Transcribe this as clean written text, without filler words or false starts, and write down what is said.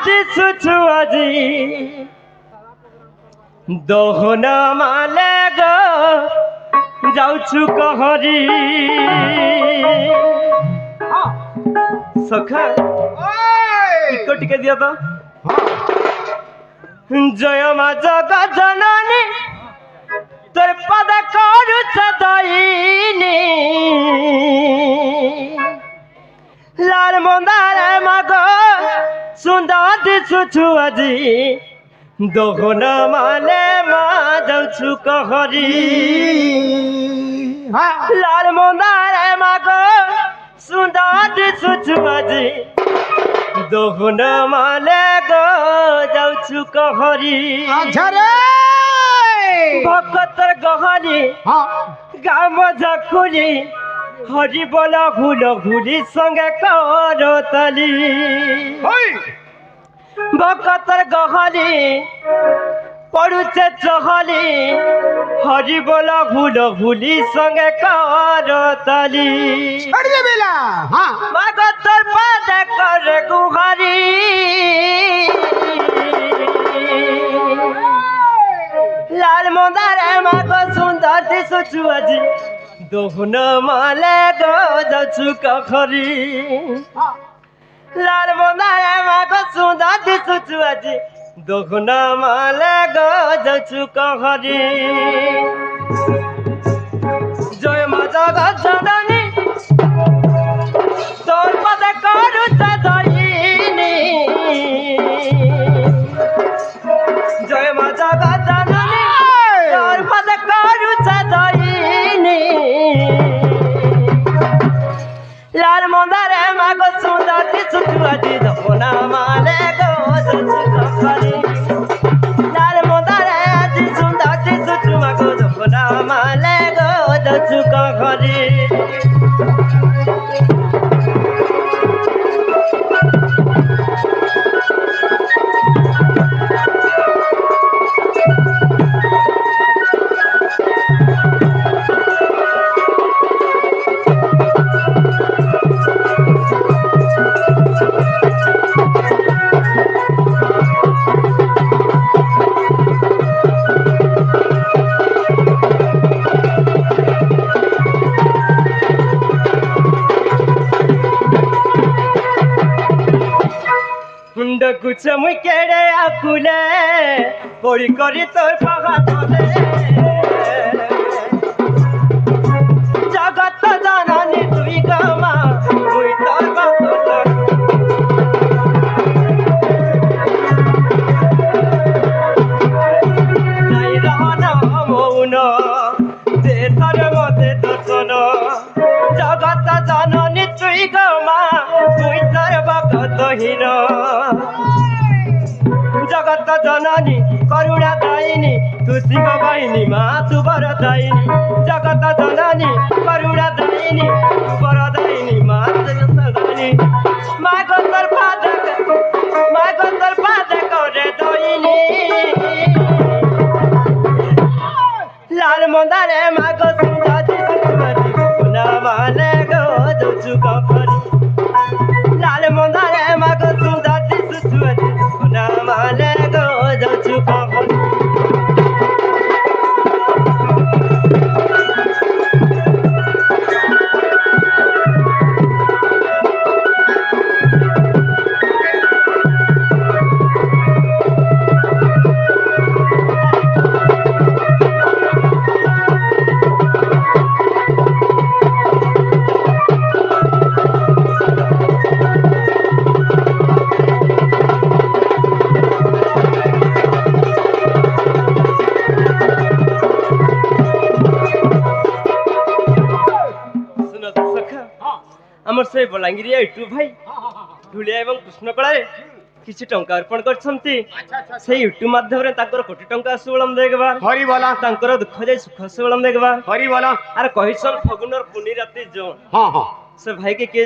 দিছুছু আজি দহনা মালে গো যাউছু কহরি সখা ইকো টিকে দিও তো জয় মা জগৎ জননী তোর পদ করুছ দইনি লাল মন্দার মাগ সুন্দর দিছুছু আজি দহন মানে মা যাউছু কহরি লাল মন্দার মাগ সুন্দর দিছুছু আজি দহন মানে গো যাউছু কহরি ভকতর গহরি গাম ঝাকুরি হরি বল হুল হুলি সঙ্গে করতালি ভকতর গহরি পড়ুছে চহলি হরি বল হুল হুলি সঙ্গে করতালি ভকতর পাদে করে গুহারি লাল মন্দারে মাগ সুন্দর দিছুছু আজি দহন মালে গো যাউছু কহরি লাল মন্দারে মাগ সুন্দর দিছুছু আজি দহন মালে গো যাউছু কহরি জয় মা জগৎ জননী তোর পদে করুছ দইনি জয় মা জগৎ জননী তোর পদে করুছ দইনি লাল মন্দারে মাগ সুন্দর দিছুছু আজি দহনা মালে গো যাউছু কহরি লাল মন্দারে আজি সুন্দর দিছুছু মাগ দহনা মালে গো যাউছু কহরি কুছ মুই কেড়ে আকুলে পড়ি করি তোর পাহাড়ে জগৎ জননী তুই গমা তুই তোর ভক্ত নাই রহন মৌন দে তোর মতে দর্শন জগৎ জননী তুই গমা তুই তোর ভক্ত হীন জগৎ জননী করুণা দায়িনী তু সিংহ বাহিনী মা তু বর দায়িনী জগৎ জননী করুণা দায়িনী তু বর দায়িনী মা দায়িনী মা গতর পাদ করে দইনি লাল মন্দারে মা গো সুন্দর দিছুছু আজি দহনা মালে গো যাউছু কহরি লাল মন্দারে মা গো সুন্দর দিছুছু আজি দহনা মালে গো যাউছু কহরি আমার সেই বଲାଙ୍ଗୀରିଆ ইটু ভাই ঢুলিয়া এবং কৃষ্ণକଳାରେ କିଛି ଟଙ୍କା ଅର୍ପଣ କରିଛନ୍ତି ସେଇ ୟୁଟ୍ୟୁବ ମାଧ୍ୟମରେ ତାଙ୍କର କୋଟି ଟଙ୍କା ଆସୁବଳମ ଦେଖବା ହରି ବୋଲା ତାଙ୍କର ଦୁଃଖ ଯାଇ ସୁଖ ଆସୁବଳମ ଦେଖବା ହରି ବୋଲା ଆର କହିଛନ୍ ଫଗୁନର ପୁନି ରାତି ଯୋ ହଁ ହଁ ସେ ଭାଇ କେ